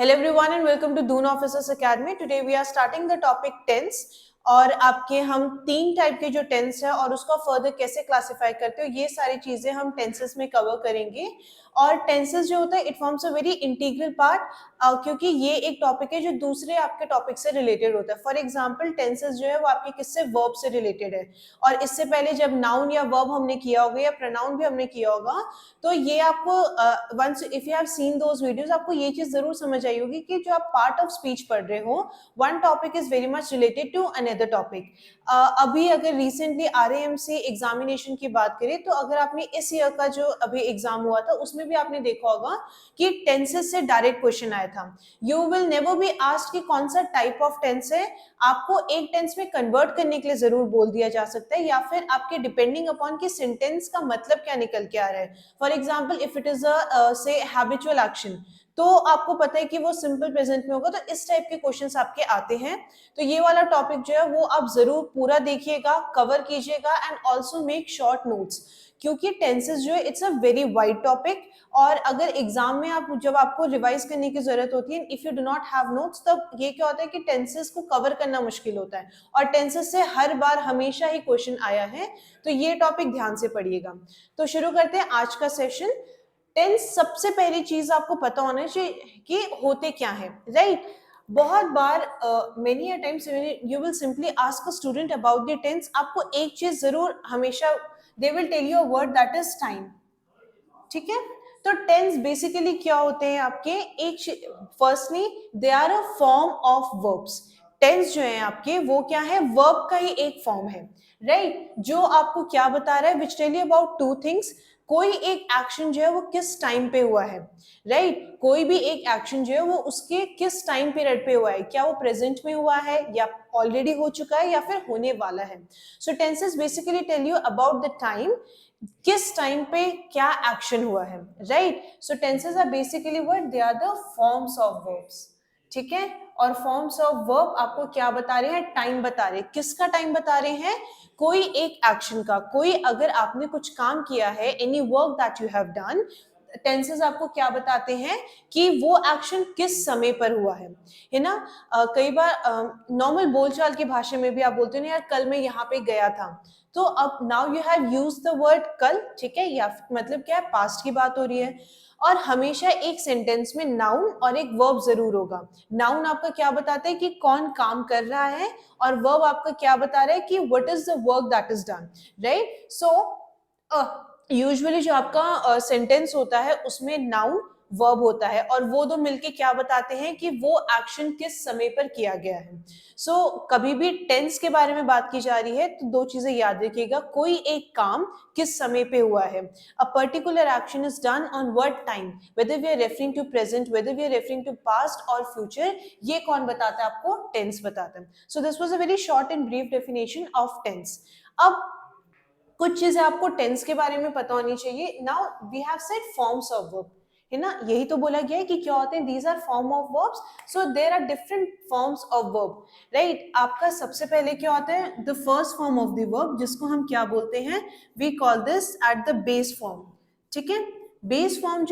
Hello everyone and welcome to Dune Officers Academy. Today we are starting the topic tense और आपके हम तीन type के जो टेंस है और उसको फर्दर कैसे क्लासिफाई करते हो ये सारी चीजें हम टेंसेस में कवर करेंगे। और टेंसेस जो होता है it forms a very integral part क्योंकि ये एक टॉपिक है जो दूसरे आपके टॉपिक से रिलेटेड होता है। फॉर एग्जाम्पल टेंसेस जो है वो आपके किससे वर्ब से रिलेटेड है और इससे पहले जब नाउन या वर्ब हमने किया होगा या प्रोनाउन भी हमने किया होगा तो ये आपको once if you have seen those videos आपको ये चीज जरूर समझ आई होगी कि जो आप पार्ट ऑफ स्पीच पढ़ रहे हो one topic is very much related to another topic. अभी अगर रिसेंटली RAMC एग्जामिनेशन की बात करें तो अगर आपने इस ईयर का जो अभी एग्जाम हुआ था उसमें भी आपने देखा होगा कि टेंसेस से डायरेक्ट क्वेश्चन आया था। You will never be asked कि कौन सा टाइप ऑफ टेंस है, आपको एक टेंस में कन्वर्ट करने के लिए जरूर बोल दिया जा सकता है या फिर आपके डिपेंडिंग अपॉन कि सेंटेंस का मतलब क्या निकल के आ रहा है। For example if it is अ से हैबिचुअल एक्शन तो आपको पता है कि वो सिंपल प्रेजेंट में होगा तो इस टाइप के क्वेश्चंस आपके आते हैं। तो ये वाला टॉपिक जो है वो आप जरूर पूरा देखिएगा, कवर कीजिएगा and also make short notes क्योंकि टेंसेस जो है it's a very wide topic और अगर एग्जाम में आप जब आपको रिवाइज करने की जरूरत होती है if you do not have notes तब ये क्या होता है कि टेंसेस को कवर करना मुश्किल होता है और टेंसेस से हर बार हमेशा ही क्वेश्चन आया है तो ये टॉपिक ध्यान से पढ़िएगा। तो शुरू करते हैं आज का सेशन। टेंस सबसे पहली चीज आपको पता होना चाहिए कि होते क्या है, राइट? बहुत बार many a times you will simply ask a student about the tense, आपको एक चीज जरूर हमेशा they will tell you a word that is time. ठीक है, तो टेंस बेसिकली क्या होते हैं आपके एक firstly they are a form of verbs. Tense जो है आपके वो क्या है, वर्ब का ही एक फॉर्म है, राइट? जो आपको क्या बता रहा है, which tell you about two things. कोई एक एक्शन जो है वो किस टाइम पे हुआ है, राइट? कोई भी एक एक्शन जो है वो उसके किस टाइम पीरियड पे हुआ है, क्या वो प्रेजेंट में हुआ है या ऑलरेडी हो चुका है या फिर होने वाला है। So tenses basically tell you about the time, किस टाइम पे क्या एक्शन हुआ है, right? So tenses are basically what they are the forms of verbs. ठीक है, और फॉर्म्स ऑफ वर्ब आपको क्या बता रहे हैं, टाइम बता रहे हैं। किसका टाइम बता रहे हैं, कोई एक एक्शन का। कोई अगर आपने कुछ काम किया है, any work that you have done, tenses आपको क्या बताते हैं कि वो एक्शन किस समय पर हुआ है ना? कई बार नॉर्मल बोलचाल की भाषा में भी आप बोलते हो ना, यार कल मैं यहाँ पे गया था, तो अब now you have use the word कल, ठीक है, या मतलब क्या है, पास्ट की बात हो रही है। और हमेशा एक सेंटेंस में नाउन और एक वर्ब जरूर होगा। नाउन आपका क्या बताता है कि कौन काम कर रहा है और वर्ब आपका क्या बता रहा है कि what is the work that is done, right? So usually जो आपका सेंटेंस होता है उसमें नाउन वर्ब होता है और वो दो मिलके क्या बताते हैं कि वो एक्शन किस समय पर किया गया है। सो कभी भी टेंस के बारे में बात की जा रही है तो दो चीजें याद रखिएगा, कोई एक काम किस समय पे हुआ है, a particular action is done on what time, whether we are referring to present, whether we are referring to past और फ्यूचर, ये कौन बताता है आपको, टेंस बताता है। So this was a very short and brief definition of tense. अब कुछ चीजें आपको टेंस के बारे में पता होनी चाहिए। Now we have said forms of verb, है ना? यही तो बोला गया है कि क्या होते हैं, these are form of verbs. So there are different forms of verb, right? आपका सबसे पहले क्या होता है, the first form of the verb, जिसको हम क्या बोलते हैं, we call this at the base form. ठीक है, बेस फॉर्म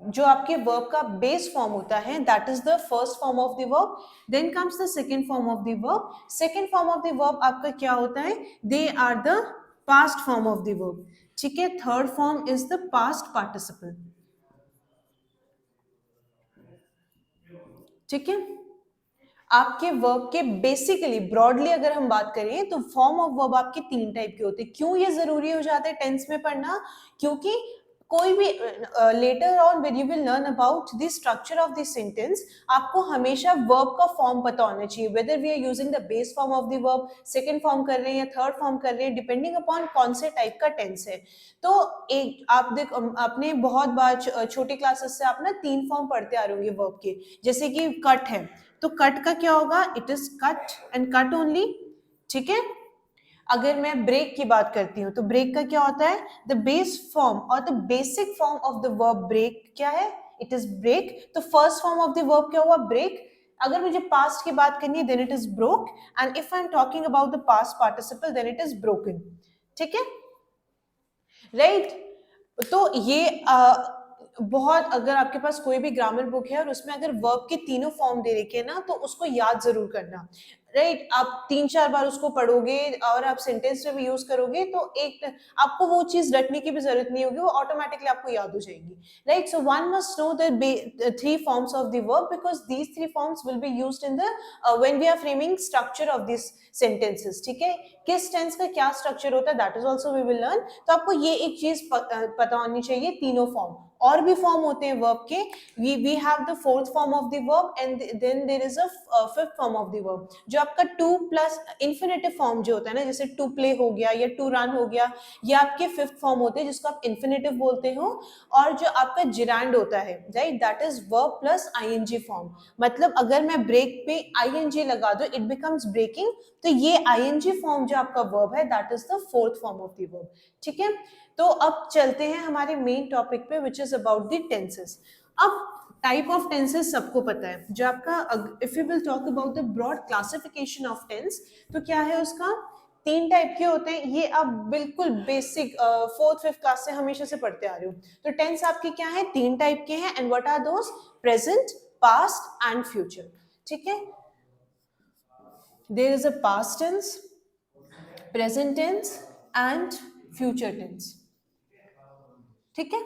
जो आपके वर्ब का बेस फॉर्म होता है that is the first form of the verb. Then comes the second form of the verb. Second form of the verb आपका क्या होता है, they are the past form of the verb. ठीक है, third form is the past participle. ठीक है, आपके verb के बेसिकली ब्रॉडली अगर हम बात करें तो फॉर्म ऑफ वर्ब आपके तीन टाइप के होते हैं। क्यों ये जरूरी हो जाता है टेंस में पढ़ना, क्योंकि कोई भी letter on when you will learn about the structure of the sentence, आपको हमेशा वर्ब का फॉर्म पता होना चाहिए, whether we are using the base form of the verb, second form कर रहे हैं या थर्ड फॉर्म कर रहे हैं, डिपेंडिंग अपॉन कौन से टाइप का टेंस है। तो एक आप देख, आपने बहुत बार छोटी क्लासेस से आप ना तीन फॉर्म पढ़ते आ रहे होंगे वर्ब के, जैसे कि कट है तो कट का क्या होगा, it is cut and cut only. ठीक है, अगर मैं ब्रेक की बात करती हूं तो ब्रेक का क्या होता है, द बेस फॉर्म और the basic form of the verb break क्या है, इट इज ब्रेक। तो first form of the verb क्या हुआ, ब्रेक। अगर मुझे पास्ट की बात करनी है then it is broke, and if I am talking about the past participle then it is broken. ठीक है, राइट? तो ये बहुत, अगर आपके पास कोई भी ग्रामर बुक है और उसमें अगर वर्ब के तीनों फॉर्म दे रखे हैं ना, तो उसको याद जरूर करना, राइट। आप 3-4 बार उसको पढ़ोगे और आप सेंटेंस में भी यूज करोगे तो एक आपको वो चीज रटने की भी जरूरत नहीं होगी, वो ऑटोमेटिकली आपको याद हो जाएगी, right. So one must know the 3 forms of the verb because these 3 forms will be used in the when we are framing structure of this sentences, ठीक है। किस टेंस का क्या स्ट्रक्चर होता है that is also we will learn. तो आपको ये एक चीज पता होनी चाहिए, तीनों फॉर्म। और भी फॉर्म होते हैं वर्ब के, we have the fourth form of the verb and then there is a fifth form of the verb, जो आपका to plus infinitive form जो होता है ना, जैसे to play हो गया या to run हो गया, ये आपके fifth form होते हैं जिसको आप infinitive बोलते हो। और जो आपका gerund होता है, right, that is verb plus ing form, मतलब अगर मैं break पे ing लगा दूं it becomes breaking, तो ये ing form जो आपका verb है that is the fourth form of the verb, ठीक है। तो अब चलते हैं हमारे मेन टॉपिक पे which is about the tenses. अब टाइप ऑफ टेंसेस सबको पता है, जो आपका if you will talk about the broad classification of tense, तो क्या है उसका, 3 टाइप के होते हैं। ये आप बिल्कुल बेसिक 4th 5th क्लास से हमेशा से पढ़ते आ रहे हो। तो टेंस आपके क्या है, 3 टाइप के हैं, and what are those, present, past and future, ठीक है। There is a past tense, present tense and future tense, ठीक है।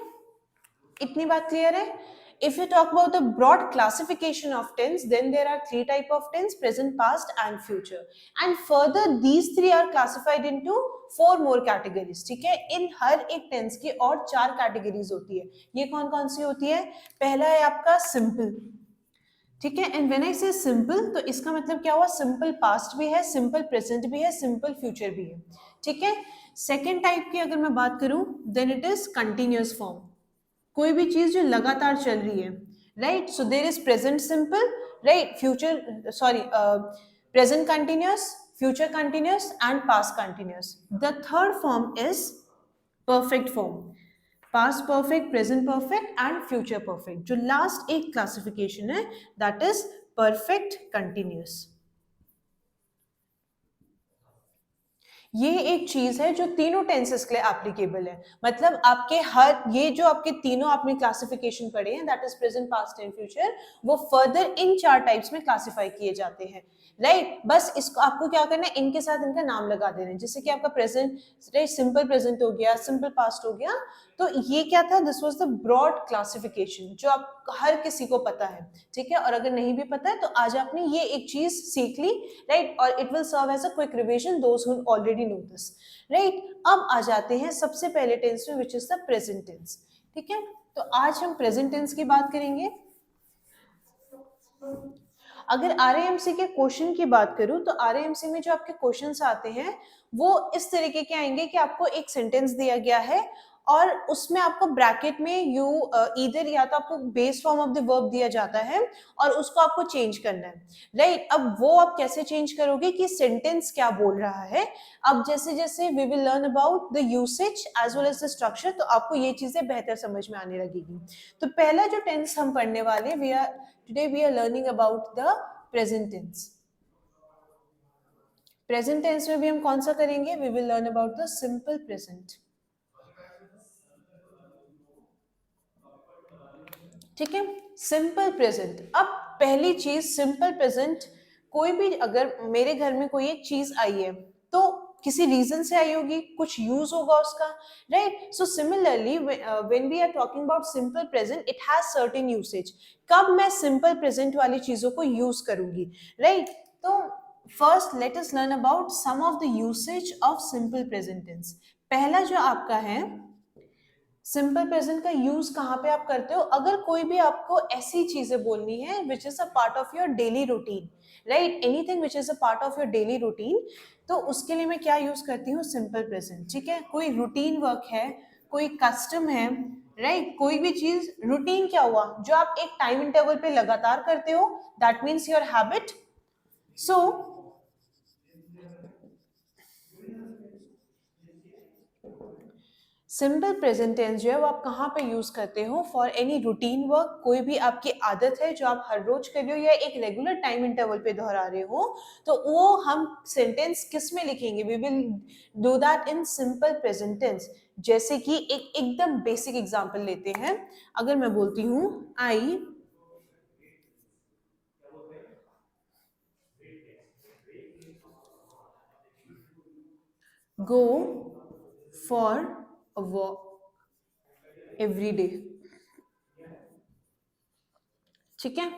इतनी बात क्लियर है। If you talk about the broad classification of tense, then there are 3 type of tense: present, past and future, and further these 3 are classified into 4 more categories, ठीक है। इन हर एक tense की और 4 कैटेगरीज होती है। ये कौन कौन सी होती है, पहला है आपका सिंपल, ठीक है। एंड व्हेन आई से सिंपल, तो इसका मतलब क्या हुआ, सिंपल पास्ट भी है, सिंपल प्रेजेंट भी है, सिंपल फ्यूचर भी है, ठीक है। सेकेंड टाइप की अगर मैं बात करूं, then it is continuous form, कोई भी चीज जो लगातार चल रही है, right. So there is present simple, right, future sorry present continuous, future continuous and past continuous. The third form is perfect form, past perfect, present perfect and future perfect. जो last एक क्लासिफिकेशन है that is perfect continuous. ये एक चीज है जो तीनों tenses के लिए एप्लीकेबल है, मतलब आपके हर, ये जो आपके तीनों आपने क्लासिफिकेशन पढ़े हैं that is present, past and future, वो फर्दर इन 4 टाइप्स में क्लासिफाई किए जाते हैं, राइट। बस इसको आपको क्या करना है, इनके साथ इनका नाम लगा देना है, जैसे कि आपका प्रेजेंट, सिंपल प्रेजेंट हो गया, सिंपल पास्ट हो गया। तो ये क्या था, this was the broad classification जो आप हर किसी को पता है, ठीक है। और अगर नहीं भी पता है तो आज आपने ये एक चीज सीख ली, राइट, और it will serve as a quick revision those who already know this, right. अब आ जाते हैं सबसे पहले टेंस में which is the present tense, ठीक है। तो आज हम प्रेजेंट टेंस की बात करेंगे। अगर आरएएमसी के क्वेश्चन की बात करूं, तो आरएएमसी में जो आपके क्वेश्चंस आते हैं वो इस तरीके के आएंगे कि आपको एक सेंटेंस दिया गया है और उसमें आपको ब्रैकेट में यू इधर, या तो आपको base form of the verb दिया जाता है और उसको आपको चेंज करना है, राइट। अब वो आप कैसे चेंज करोगे कि सेंटेंस क्या बोल रहा है। अब जैसे जैसे we will learn about the usage as well as the structure, तो आपको ये चीजें बेहतर समझ में आने लगेगी। तो पहला जो टेंस हम पढ़ने वाले, today we are learning about the present tense. Present tense में भी हम कौन सा करेंगे, we will learn about the simple present, ठीक है। सिंपल प्रेजेंट, अब पहली चीज सिंपल प्रेजेंट, कोई भी अगर मेरे घर में कोई एक चीज आई है तो किसी रीजन से आई होगी, कुछ यूज होगा उसका, right. So similarly when we are talking about simple present, it has certain usage. कब मैं सिंपल प्रेजेंट वाली चीजों को यूज करूंगी, राइट। तो first let us learn about some of the usage of simple present tense. पहला जो आपका है, सिंपल प्रेजेंट का यूज कहाँ पे आप करते हो, अगर कोई भी आपको ऐसी चीजें बोलनी है which is a part of your daily routine, right, anything which is a part of your daily routine, तो उसके लिए मैं क्या यूज करती हूँ, सिंपल प्रेजेंट, ठीक है। कोई रूटीन वर्क है, कोई कस्टम है, राइट, कोई भी चीज, रूटीन क्या हुआ, जो आप एक टाइम इंटरवल पे लगातार करते हो, that means your habit. So simple present tense जो है वो आप कहाँ पे यूज करते हो? फॉर एनी रूटीन वर्क, कोई भी आपकी आदत है जो आप हर रोज कर रहे हो या एक रेगुलर टाइम इंटरवल पे दोहरा रहे हो, तो वो हम सेंटेंस किस में लिखेंगे? We will do that in simple present tense. जैसे कि एक एकदम बेसिक एग्जांपल लेते हैं। अगर मैं बोलती हूँ I go for a walk every day, ठीक है?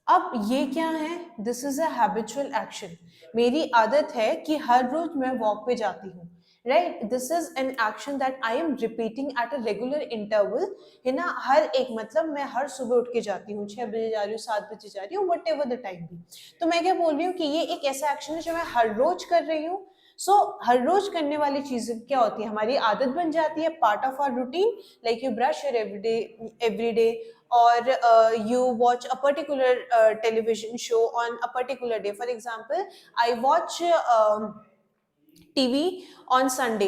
अब ये क्या है? This is a habitual action. मेरी आदत है कि हर रोज मैं वॉक पे जाती हूँ, right? This is an action that I am repeating at a regular interval, है ना? हर एक, मतलब मैं हर सुबह उठ के जाती हूँ, 6 बजे जा रही हूँ, 7 बजे जा रही हूँ, वट एवर द टाइम भी। तो मैं क्या बोल रही हूँ कि ये एक ऐसा एक्शन है जो मैं हर रोज कर रही हूँ। सो हर रोज करने वाली चीज क्या होती है? हमारी आदत बन जाती है, part of our routine. Like you brush your every day, or you watch a particular television show on a particular day. For example, I watch TV on Sunday,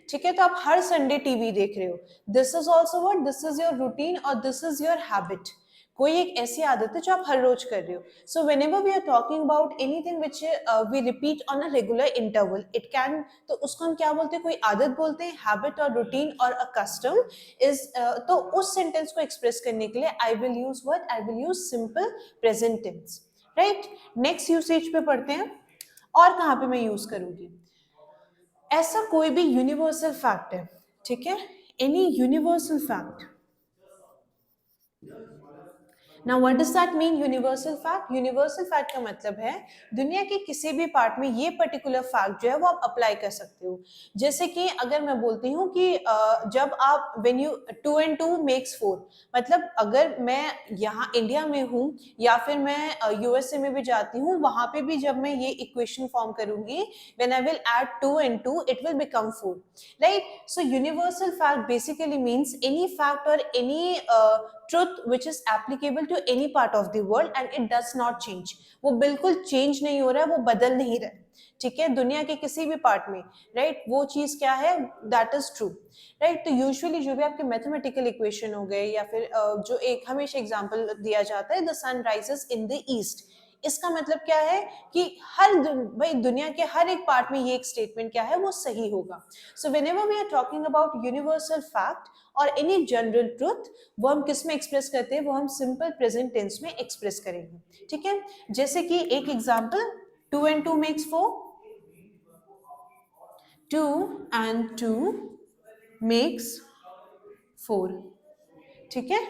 ठीक है? तो आप हर संडे टीवी देख रहे हो। This is also what? This is your routine और this is your habit. कोई एक ऐसी आदत है जो आप हर रोज कर रहे हो। So whenever we are talking about anything which we repeat on a regular interval, it can, तो उसको हम क्या बोलते हैं? कोई आदत बोलते हैं, हैबिट और रूटीन और अ कस्टम इज। तो उस सेंटेंस को एक्सप्रेस करने के लिए I will use what? I will use simple present tense, right? Next usage पे पढ़ते हैं। और कहाँ पे मैं यूज करूंगी? ऐसा कोई भी यूनिवर्सल फैक्ट है, ठीक है? Any universal fact. Now what does that mean universal fact? Universal fact का मतलब है दुनिया के किसी भी पार्ट में ये पर्टिकुलर फैक्ट जो है वो आप अप्लाई कर सकते हो। जैसे कि अगर मैं बोलती हूँ कि जब आप व्हेन यू 2 and 2 makes 4, मतलब अगर मैं यहाँ इंडिया में हूँ या फिर मैं यूएसए में भी जाती हूँ, वहां पे भी जब मैं ये इक्वेशन फॉर्म करूंगी, when I will add 2 and 2 it will become 4, right? So universal fact basically means any fact और any truth which is applicable to any part of the world and it does not change। वो बिल्कुल change नहीं हो रहा है, वो बदल नहीं रहा है, ठीक है? दुनिया के किसी भी पार्ट में, राइट? वो चीज क्या है? That is true, right? तो यूजुअली जो भी आपके मैथमेटिकल इक्वेशन हो गए या फिर जो एक हमेशा एग्जांपल दिया जाता है, the sun rises in the east, इसका मतलब क्या है? कि भाई दुनिया के हर एक पार्ट में ये एक स्टेटमेंट क्या है? वो सही होगा। So whenever we are talking about universal fact और एनी जनरल ट्रुथ, वो हम किस में एक्सप्रेस करते हैं? वो हम सिंपल प्रेजेंट टेंस में एक्सप्रेस करेंगे, ठीक है? जैसे कि एक example, 2 and 2 makes 4, 2 and 2 makes 4, ठीक है?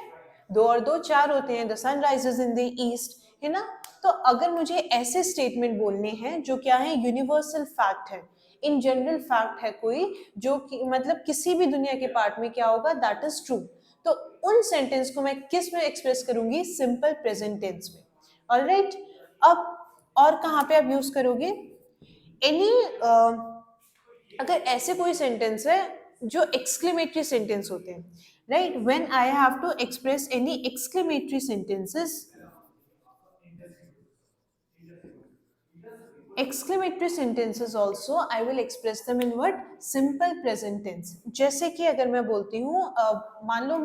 2 और 2 4 होते हैं। The sun rises in the east, है ना? तो अगर मुझे ऐसे स्टेटमेंट बोलने हैं जो क्या है? यूनिवर्सल फैक्ट है, इन जनरल फैक्ट है कोई, जो कि मतलब किसी भी दुनिया के पार्ट में क्या होगा? That is true. तो उन सेंटेंस को मैं किस में एक्सप्रेस करूंगी? सिंपल प्रेजेंट टेंस में। ऑलराइट, अब और कहाँ पे आप यूज करोगे? एनी अगर ऐसे कोई सेंटेंस है जो एक्सक्लेमेटरी सेंटेंस होते हैं, right? When I have to express any exclamatory sentences, exclamatory sentences also I will express them in what? Simple present tense। जैसे कि अगर मैं बोलती हूँ मान लो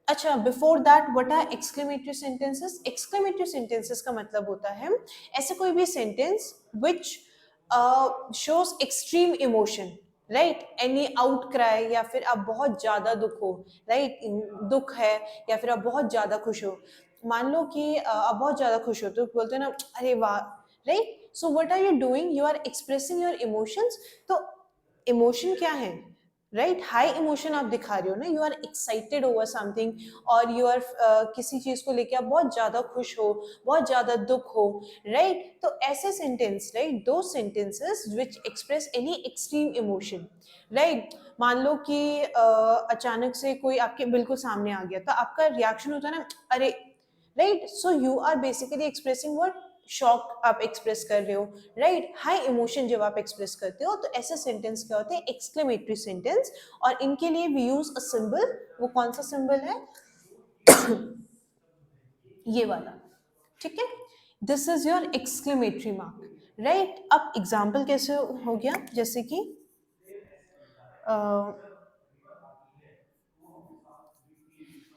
अच्छा, before that what are exclamatory sentences? Exclamatory sentences का मतलब होता है ऐसे कोई भी sentence which shows extreme emotion, right? Any outcry, या फिर आप बहुत ज्यादा दुख हो, राइट? दुख है, या फिर आप बहुत ज्यादा खुश हो। मान लो कि आप बहुत ज्यादा खुश हो तो बोलते हैं ना, अरे वाह, right? So what are you doing? You are expressing your emotions. तो इमोशन क्या है? राइट? हाई इमोशन आप दिखा रहे हो ना, you are excited over something, और यू आर किसी चीज को लेके आप बहुत ज्यादा खुश हो, बहुत ज्यादा दुख हो, राइट? तो ऐसे सेंटेंस, राइट, दो sentences which express any extreme emotion, right? मान लो कि अचानक से कोई आपके बिल्कुल सामने आ गया, तो आपका रिएक्शन होता है ना, अरे, right? So you are basically expressing what? Shock आप एक्सप्रेस कर रहे हो, राइट? हाई इमोशन जब आप एक्सप्रेस करते हो, तो ऐसे सेंटेंस क्या होते हैं? Exclamatory sentence. और इनके लिए वी यूज अ सिंबल। वो कौन सा सिंबल है? ये वाला, ठीक है? This is your exclamatory mark, right? अब एग्जाम्पल कैसे हो गया? जैसे कि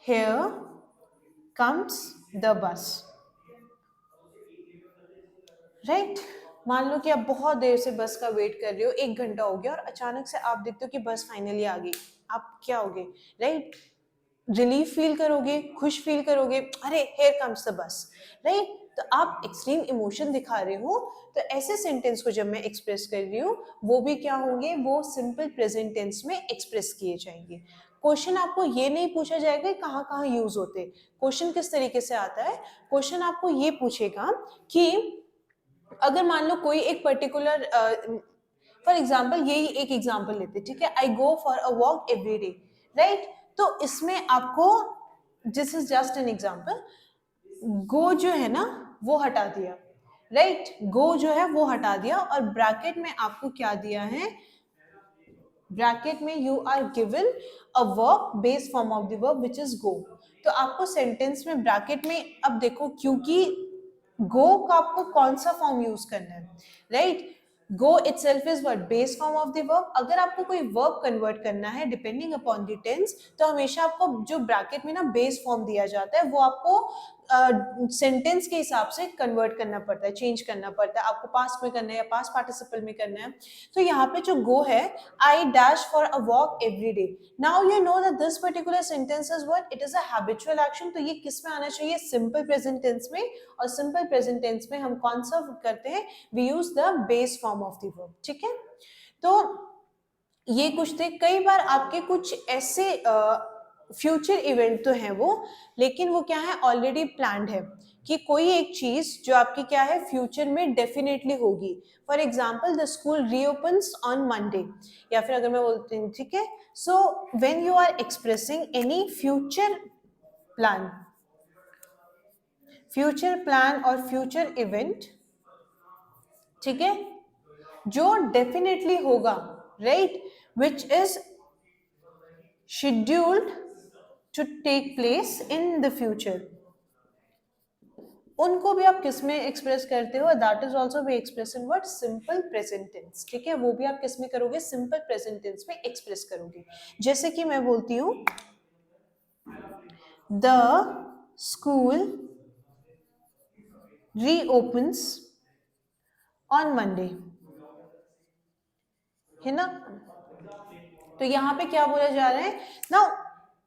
here comes the bus, right. मान लो कि आप बहुत देर से बस का वेट कर रहे हो, 1 घंटा हो गया और अचानक से आप देखते हो कि बस फाइनली आ गई, आप क्या होगे, राइट? रिलीफ फील करोगे, खुश फील करोगे, अरे here comes the bus, right? तो आप एक्सट्रीम इमोशन दिखा रहे हो। तो ऐसे सेंटेंस को जब मैं एक्सप्रेस कर रही हूँ वो भी क्या होंगे, वो सिंपल प्रेजेंट टेंस में एक्सप्रेस किए जाएंगे। क्वेश्चन आपको ये नहीं पूछा जाएगा कहाँ कहाँ यूज होते। क्वेश्चन किस तरीके से आता है, क्वेश्चन आपको ये पूछेगा कि अगर मान लो कोई एक पर्टिकुलर, फॉर एग्जाम्पल यही एक एग्जाम्पल लेते, ठीक है, I go for a walk every day, right? तो इसमें आपको, this is just an example, go जो है ना वो हटा दिया, राइट? गो जो है वो हटा दिया और ब्रैकेट में आपको क्या दिया है, ब्रैकेट में you are given a verb, base form of the verb which is go. तो आपको सेंटेंस में ब्रैकेट में, अब देखो क्योंकि गो का आपको कौन सा फॉर्म यूज करना है, right? Go itself is what, base form of the verb. अगर आपको कोई वर्ब कन्वर्ट करना है डिपेंडिंग अपॉन द टेंस, तो हमेशा आपको जो ब्रैकेट में ना बेस फॉर्म दिया जाता है वो आपको सेंटेंस के हिसाब से कन्वर्ट करना पड़ता है, चेंज करना पड़ता है, आपको पास्ट में करना है या पास्ट पार्टिसिपल में करना है। तो यहाँ पे जो गो है, I dash for a walk every day, now you know that this particular sentence is what, it is a habitual action. तो ये किस में आना चाहिए, सिंपल प्रेजेंट टेंस में। और सिंपल प्रेजेंट टेंस में हम कौन सा करते हैं, we use the base form of the verb, ठीक है। तो ये कुछ थे, कई बार आपके कुछ ऐसे फ्यूचर इवेंट तो हैं वो, लेकिन वो क्या है, ऑलरेडी प्लान्ड है कि कोई एक चीज जो आपकी क्या है फ्यूचर में डेफिनेटली होगी। For example the school reopens on Monday, या फिर अगर मैं बोलती हूँ, ठीक है, so when you are expressing any future plan, future plan और फ्यूचर इवेंट, ठीक है, जो डेफिनेटली होगा, right, which is scheduled to take place in the future, उनको भी आप किस में एक्सप्रेस करते हो, that is also be express in what, simple present tense, ठीक है, वो भी आप किस में करोगे, सिंपल प्रेजेंट टेंस में एक्सप्रेस करोगे। जैसे कि मैं बोलती हूँ the school reopens on Monday, है ना। तो यहाँ पे क्या बोला जा रहा है, now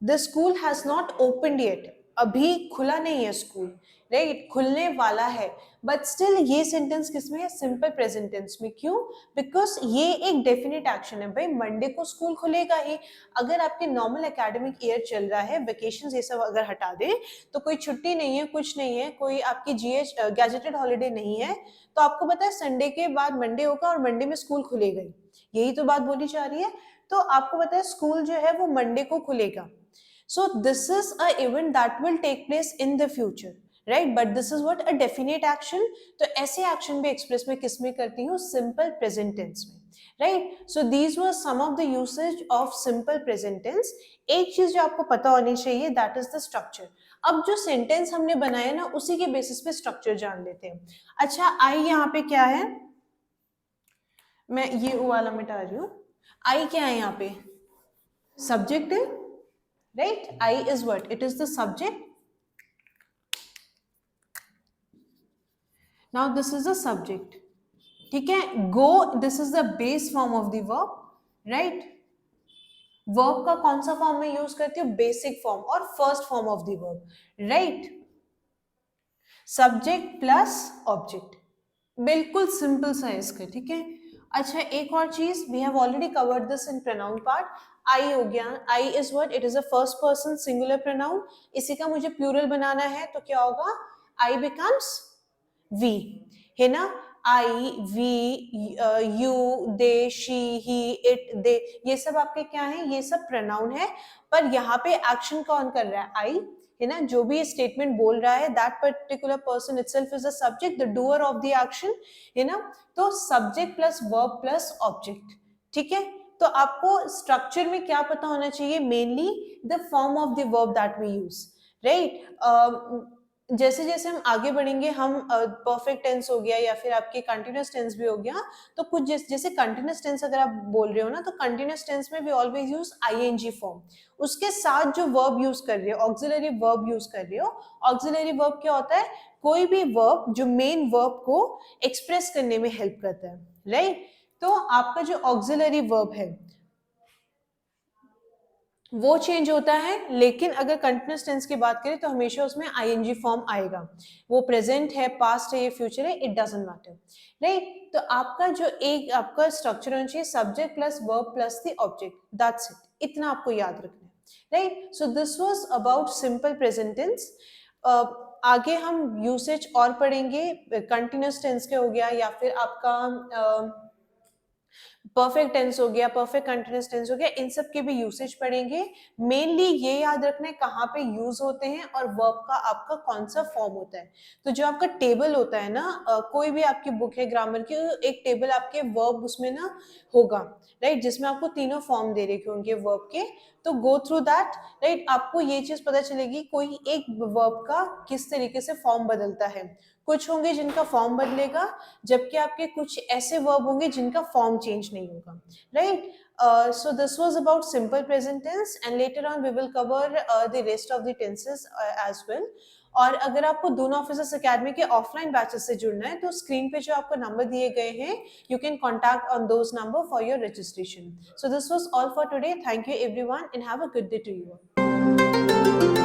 the school has not opened yet, अभी खुला नहीं है स्कूल, राइट, खुलने वाला है, बट स्टिल ये सेंटेंस किसमें है, सिंपल प्रेजेंट टेंस में। क्यों, बिकॉज ये एक डेफिनेट एक्शन है, भाई मंडे को स्कूल खुलेगा ही। अगर आपके नॉर्मल एकेडमिक ईयर चल रहा है, वेकेशन ये सब अगर हटा दे, तो कोई छुट्टी नहीं है, कुछ नहीं है, कोई आपकी जीएच गैजेटेड हॉलीडे नहीं है, तो आपको पता है संडे के बाद मंडे होगा और मंडे में स्कूल खुलेगा ही, यही तो बात बोली जा रही है। तो आपको पता है स्कूल जो है वो मंडे को खुलेगा, so this is a event that will take place in the future, right, but this is what, a definite action. तो ऐसे एक्शन भी एक्सप्रेस में किस में करती हूँ, सिंपल प्रेजेंट टेंस में, right. So these were some of the usage of simple present tense. एक चीज जो आपको पता होनी चाहिए, दैट इज द स्ट्रक्चर। अब जो सेंटेंस हमने बनाया ना, उसी के बेसिस पे स्ट्रक्चर जान लेते हैं। अच्छा, आई यहाँ पे क्या है, मैं ये ओ वाला मिटा रही हूँ। आई क्या है यहाँ पे, सब्जेक्ट है, right, I is what, it is the subject. Now this is the subject, ठीक है, go, this is the base form of the verb, right. Verb का कौन सा फॉर्म में यूज करती हूँ, बेसिक फॉर्म और first form of the verb, right. Subject plus object, बिल्कुल सिंपल सा है इसका, ठीक है। अच्छा, एक और चीज, we have already covered this in pronoun part. आई हो गया, I is what, it is a first person singular pronoun. इसी का मुझे प्लूरल बनाना है, तो क्या होगा, आई बिकम्स वी, है ना। I, we, you, they, she, he, it, they, ये सब आपके क्या है, ये सब प्रोनाउन है। पर यहाँ पे एक्शन कौन कर रहा है, आई, है ना। जो भी स्टेटमेंट बोल रहा है, that particular person itself is the subject, the doer of the action, है ना। तो subject plus verb plus object, ठीक है। तो आपको स्ट्रक्चर में क्या पता होना चाहिए, mainly the form of the verb that we use, right. जैसे जैसे हम आगे बढ़ेंगे, हम परफेक्ट टेंस हो गया या फिर आपके कंटिन्यूअस टेंस भी हो गया, तो कुछ जैसे कंटिन्यूअस टेंस अगर आप बोल रहे हो ना, तो कंटिन्यूअस टेंस में we always use ING form. उसके साथ जो वर्ब यूज कर रहे हो, ऑक्सिलरी वर्ब यूज कर रहे हो। ऑक्सिलरी वर्ब क्या होता है? कोई भी वर्ब जो मेन वर्ब को एक्सप्रेस करने में हेल्प करता है, राइट? तो आपका जो ऑक्सिलरी वर्ब है वो चेंज होता है, लेकिन अगर कंटिन्यूअस टेंस की बात करें तो हमेशा उसमें आईएनजी फॉर्म आएगा। वो प्रेजेंट है, पास्ट है, ये फ्यूचर है, इट डजंट मैटर, राइट? तो आपका जो एक आपका स्ट्रक्चर होना चाहिए, subject plus verb plus the object, that's it. इतना आपको याद रखना है, right? So this was about simple present tense. आगे हम यूसेज और पढ़ेंगे, कंटिन्यूअस टेंस के हो गया या फिर आपका परफेक्ट टेंस हो गया, परफेक्ट कंटिन्यूअस टेंस हो गया, इन सब के भी यूसेज पढ़ेंगे। मेनली ये याद रखना है कहाँ पे यूज होते हैं और वर्ब का आपका कौन सा फॉर्म होता है। तो जो आपका टेबल होता है ना, कोई भी आपकी बुक है ग्रामर की, एक टेबल आपके वर्ब उसमें ना होगा, राइट? जिसमें आपको तीनों फॉर्म दे रखे होंगे वर्ब के। तो गो थ्रू दैट, राइट? आपको ये चीज पता चलेगी कोई एक वर्ब का किस तरीके से फॉर्म बदलता है। कुछ होंगे जिनका फॉर्म बदलेगा, जबकि आपके कुछ ऐसे वर्ब होंगे जिनका फॉर्म चेंज नहीं होगा, right? So this was about simple present tense, and later on we will cover the rest of the tenses as well. और अगर आपको दोनों ऑफिसर्स अकेडमी के ऑफलाइन बैचेस से जुड़ना है तो स्क्रीन पे जो आपको नंबर दिए गए हैं, you can contact on those number for your registration. So this was all for today. Thank you everyone and have a good day to you.